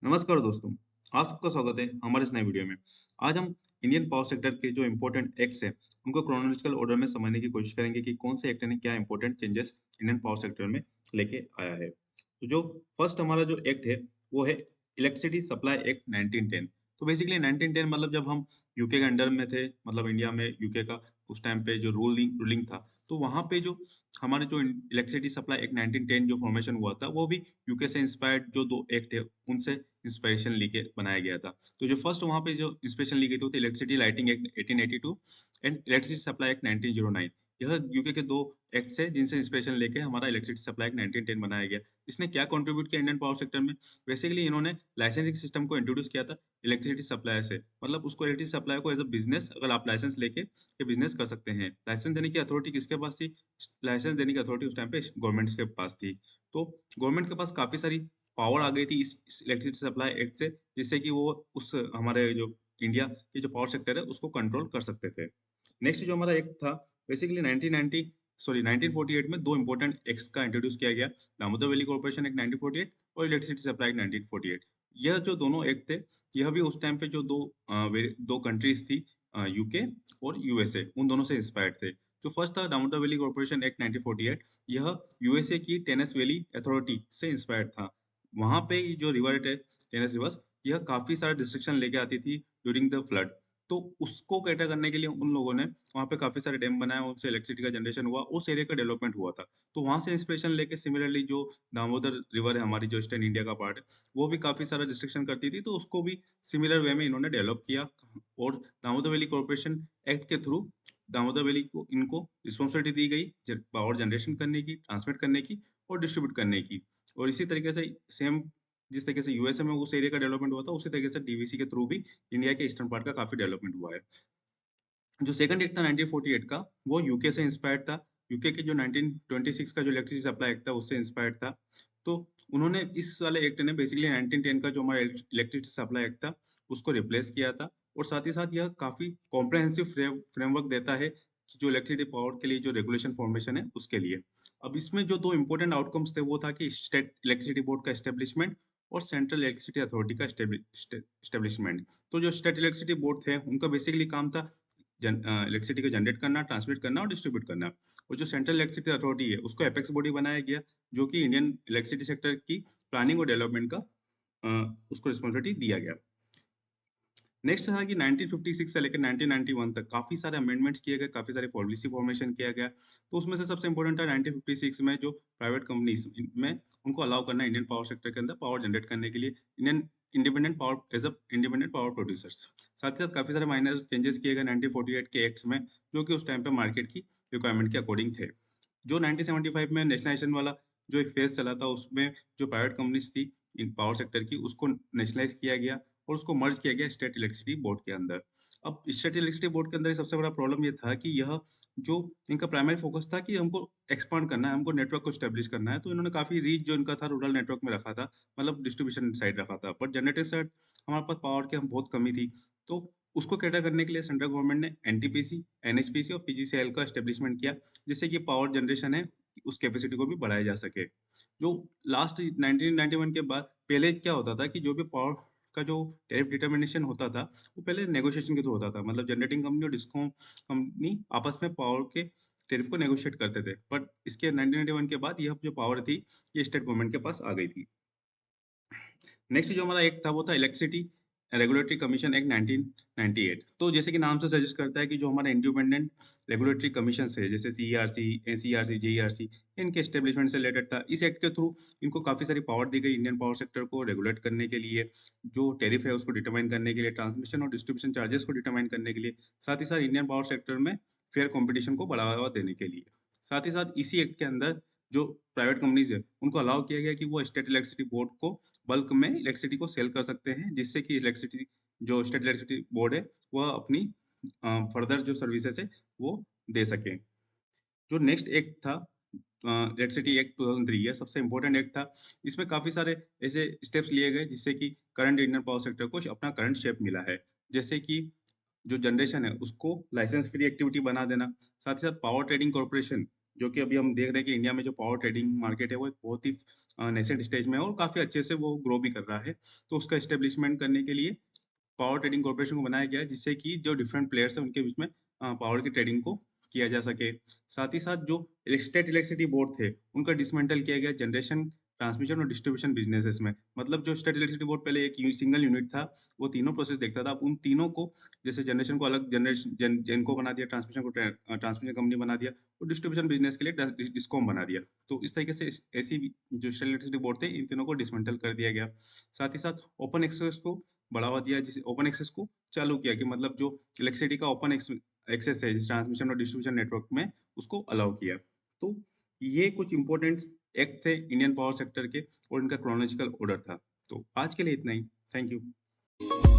नमस्कार दोस्तों, आप सबका स्वागत है हमारे इस नए वीडियो में। आज हम इंडियन पावर सेक्टर के जो इम्पोर्टेंट एक्ट्स हैं, उनको क्रोनोलॉजिकल ऑर्डर में समझने की कोशिश करेंगे कि कौन से एक्ट ने क्या important changes Indian power sector में लेके आया है। तो जो फर्स्ट हमारा जो एक्ट है, वो है इलेक्ट्रिसिटी सप्लाई एक्ट 1910। तो बेसिकली 1910 मतलब जब हम यूके के अंडर में थे, मतलब इंडिया में यूके का उस टाइम पे जो रूलिंग रूलिंग था, तो वहाँ पे जो हमारे जो इलेक्ट्रिसिटी सप्लाई एक्ट 1910 जो फॉर्मेशन हुआ था, वो भी यूके से इंस्पायर्ड जो 2 एक्ट है, उनसे इंस्पिरेशन लेके बनाया गया था। तो जो फर्स्ट वहाँ पे जो इंस्पिरेशन ली गई थी वो थी electricity lighting act 1882 and electricity supply act 1909। यह यूके के 2 एक्ट्स हैं जिनसे इंस्पिरेशन लेके हमारा इलेक्ट्रिसिटी सप्लाई एक्ट 1910 बनाया गया। इसने क्या कंट्रीब्यूट किया इंडियन पावर सेक्टर में? बेसिकली इन्होंने लाइसेंसिंग सिस्टम को इंट्रोड्यूस किया था इलेक्ट्रिसिटी सप्लाई से। मतलब उसको इलेक्ट्रिसिटी सप्लाई को एज़ अ बिज़नेस अगर आप लाइसेंस लेके ये बिज़नेस कर सकते हैं। लाइसेंस देने की अथॉरिटी किसके पास थी? लाइसेंस देने की अथॉरिटी उस टाइम पे गवर्नमेंट्स के पास थी। तो गवर्नमेंट के पास काफ़ी सारी पावर आ गई थी इस इलेक्ट्रिसिटी सप्लाई एक्ट से, जिससे कि वो उस हमारे जो इंडिया की जो पावर सेक्टर है, उसको कंट्रोल कर सकते थे। नेक्स्ट जो हमारा एक्ट था, बेसिकली 1990 सॉरी 1948 में 2 इम्पोर्टेंट एक्ट्स का इंट्रोड्यूस किया गया, दामोदर वैली कॉर्पोरेशन एक्ट 1948 और इलेक्ट्रिसिटी सप्लाई एक्ट 1948। यह जो दोनों एक्ट थे, यह भी उस टाइम पे जो 2 कंट्रीज़ थी यूके और यूएसए, उन दोनों से इंस्पायर्ड थे। जो फर्स्ट था दामोदर वैली कॉर्पोरेशन एक्ट 1948, यह यूएसए की टेनेस वैली अथॉरिटी से इंस्पायर्ड था। वहाँ पे ये जो रिवर है टेनेस रिवर्स, यह काफ़ी सारा डिस्ट्रक्शन लेके आती थी ड्यूरिंग द फ्लड। तो उसको कैटर करने के लिए उन लोगों ने वहाँ पे काफ़ी सारे डैम बनाए, उनसे इलेक्ट्रिसिटी का जनरेशन हुआ, उस एरिया का डेवलपमेंट हुआ था। तो वहाँ से इंस्पिरेशन लेके सिमिलरली जो दामोदर रिवर है हमारी जो ईस्टर्न इंडिया का पार्ट है, वो भी काफ़ी सारा डिस्ट्रक्शन करती थी, तो उसको भी सिमिलर वे में इन्होंने डेवलप किया और दामोदर वैली कॉर्पोरेशन एक्ट के थ्रू दामोदर वैली को इनको रिस्पॉन्सिबिलिटी दी गई पावर जनरेशन करने की, ट्रांसमिट करने की और डिस्ट्रीब्यूट करने की। और इसी तरीके से सेम जिस तरीके से यूएसए में उस एरिया का डेवलपमेंट हुआ था, उसी तरीके से डीवीसी के थ्रू भी इंडिया के ईस्टर्न पार्ट का काफ़ी डेवलपमेंट हुआ है। जो सेकंड एक्ट था 1948 का, वो यूके से इंस्पायर्ड था। यूके के जो 1926 का जो इलेक्ट्रिसिटी सप्लाई एक्ट था, उससे इंस्पायर्ड था। तो उन्होंने इस वाले एक्ट ने बेसिकली 1910 का जो हमारा इलेक्ट्रिसिटी सप्लाई एक्ट था, उसको रिप्लेस किया था और साथ ही साथ यह काफ़ी कॉम्प्रिहेंसिव फ्रेमवर्क देता है, कि जो इलेक्ट्रिसिटी पावर के लिए जो रेगुलेशन फॉर्मेशन है, उसके लिए। अब इसमें जो 2 इम्पोर्टेंट आउटकम्स थे, वो था कि स्टेट इलेक्ट्रिसिटी बोर्ड का एस्टेब्लिशमेंट और सेंट्रल इलेक्ट्रिसिटी अथॉरिटी का एस्टेब्लिशमेंट। तो जो स्टेट इलेक्ट्रिसिटी बोर्ड थे, उनका बेसिकली काम था इलेक्ट्रिसिटी को जनरेट करना, ट्रांसमिट करना और डिस्ट्रीब्यूट करना। और जो सेंट्रल इलेक्ट्रिसिटी अथॉरिटी है, उसको एपेक्स बॉडी बनाया गया, जो कि इंडियन इलेक्ट्रिसिटी सेक्टर की प्लानिंग और डेवलपमेंट का उसको रिस्पॉन्सिबिलिटी दिया गया। नेक्स्ट था कि 1956 से लेकर 1991 तक काफ़ी सारे अमेंडमेंट्स किए गए, काफ़ी सारे पॉलिसी फॉर्मेशन किया गया। तो उसमें से सबसे इम्पोर्टेंट था 1956 में जो प्राइवेट कंपनीज़ में उनको अलाउ करना इंडियन पावर सेक्टर के अंदर पावर जनरेट करने के लिए Indian independent power as a independent power producers. साथ ही साथ काफ़ी सारे माइनर चेंजेस किए गए 1948 के एक्ट्स में, जो कि उस टाइम पे मार्केट की रिक्वायरमेंट के अकॉर्डिंग थे। जो 1975 में नेशनलाइजेशन वाला जो एक फेज़ चला था, उसमें जो प्राइवेट कंपनीज़ थी इन पावर सेक्टर की, उसको नेशनलाइज़ किया गया और उसको मर्ज किया गया स्टेट इलेक्ट्रिसिटी बोर्ड के अंदर। अब स्टेट इलेक्ट्रिसिटी बोर्ड के अंदर सबसे बड़ा प्रॉब्लम ये था कि यह जो इनका प्राइमरी फोकस था कि हमको एक्सपांड करना है, हमको नेटवर्क को एस्टेब्लिश करना है, तो इन्होंने काफ़ी रीच जो इनका था रूरल नेटवर्क में रखा था, मतलब डिस्ट्रीब्यूशन साइड रखा था। बट जनरेटर साइड हमारे पास पावर की हम बहुत कमी थी, तो उसको कैटर करने के लिए सेंट्रल गवर्नमेंट ने एनटीपीसी, एनएचपीसी और पीजीसीएल का एस्टेब्लिशमेंट किया, जिससे कि पावर जनरेशन है, उस कैपेसिटी को भी बढ़ाया जा सके। जो लास्ट 1991 के बाद पहले क्या होता था कि जो भी पावर का जो टैरिफ डिटरमिनेशन होता था, वो पहले नेगोशिएशन के थ्रू होता था। मतलब जनरेटिंग कंपनी और डिस्कॉम कंपनी आपस में पावर के टैरिफ को नेगोशिएट करते थे। बट इसके 1991 के बाद यह जो पावर थी, ये स्टेट गवर्नमेंट के पास आ गई थी। नेक्स्ट जो हमारा एक्ट था वो था इलेक्ट्रिसिटी रेगुलेटरी कमीशन एक्ट 1998। तो जैसे कि नाम से सजेस्ट करता है कि जो हमारा इंडिपेंडेंट रेगुलेटरी कमीशन है जैसे सीईआरसी, एनसीईआरसी, जेईआरसी, इनके एस्टेब्लिशमेंट से रिलेटेड था। इस एक्ट के थ्रू इनको काफ़ी सारी पावर दी गई इंडियन पावर सेक्टर को रेगुलेट करने के लिए, जो टैरिफ है उसको डिटरमाइन करने के लिए, ट्रांसमिशन और डिस्ट्रीब्यूशन चार्जेस को डिटरमाइन करने के लिए, साथ ही साथ इंडियन पावर सेक्टर में फेयर कॉम्पिटिशन को बढ़ावा देने के लिए। साथ ही साथ इसी एक्ट के अंदर जो प्राइवेट कंपनीज है उनको अलाउ किया गया कि वो स्टेट इलेक्ट्रिसिटी बोर्ड को बल्क में इलेक्ट्रिसिटी को सेल कर सकते हैं, जिससे कि इलेक्ट्रिसिटी जो स्टेट इलेक्ट्रिसिटी बोर्ड है, वह अपनी फर्दर जो सर्विसेज़ है, वो दे सके। जो नेक्स्ट एक्ट था इलेक्ट्रिसिटी एक्ट 2003, ये सबसे इम्पोर्टेंट एक्ट था। इसमें काफ़ी सारे ऐसे स्टेप्स लिए गए, जिससे कि करंट इंडियन पावर सेक्टर को अपना करंट शेप मिला है। जैसे कि जो जनरेशन है, उसको लाइसेंस फ्री एक्टिविटी बना देना, साथ ही साथ पावर ट्रेडिंग कॉर्पोरेशन जो कि अभी हम देख रहे हैं कि इंडिया में जो पावर ट्रेडिंग मार्केट है वो एक बहुत ही नेसेंट स्टेज में है और काफ़ी अच्छे से वो ग्रो भी कर रहा है। तो उसका एस्टेब्लिशमेंट करने के लिए पावर ट्रेडिंग कॉर्पोरेशन को बनाया गया है जिससे कि जो डिफरेंट प्लेयर्स हैं उनके बीच में पावर की ट्रेडिंग को किया जा सके। साथ ही साथ जो स्टेट इलेक्ट्रिसिटी बोर्ड थे, उनका डिसमेंटल किया गया जनरेशन, ट्रांसमिशन और डिस्ट्रीब्यूशन बिज़नेसेस में। मतलब जो स्टेट इलेक्ट्रिसिटी बोर्ड पहले एक सिंगल यूनिट था, वो तीनों प्रोसेस देखता था। अब उन तीनों को जैसे जनरेशन को अलग जेनको बना दिया, ट्रांसमिशन को ट्रांसमिशन कंपनी बना दिया और डिस्ट्रीब्यूशन बिज़नेस के लिए डिस्कॉम बना दिया। तो इस तरीके से ऐसी जो स्टेट इलेक्ट्रिसिटी बोर्ड थे, इन तीनों को डिसमेंटल कर दिया गया। साथ ही साथ ओपन एक्सेस को बढ़ावा दिया, जिसे ओपन एक्सेस को चालू किया कि मतलब जो इलेक्ट्रिसिटी का ओपन एक्सेस है ट्रांसमिशन और डिस्ट्रीब्यूशन नेटवर्क में, उसको अलाउ किया। तो ये कुछ इंपॉर्टेंट एक्ट थे इंडियन पावर सेक्टर के और इनका क्रोनोलॉजिकल ऑर्डर था। तो आज के लिए इतना ही। Thank you.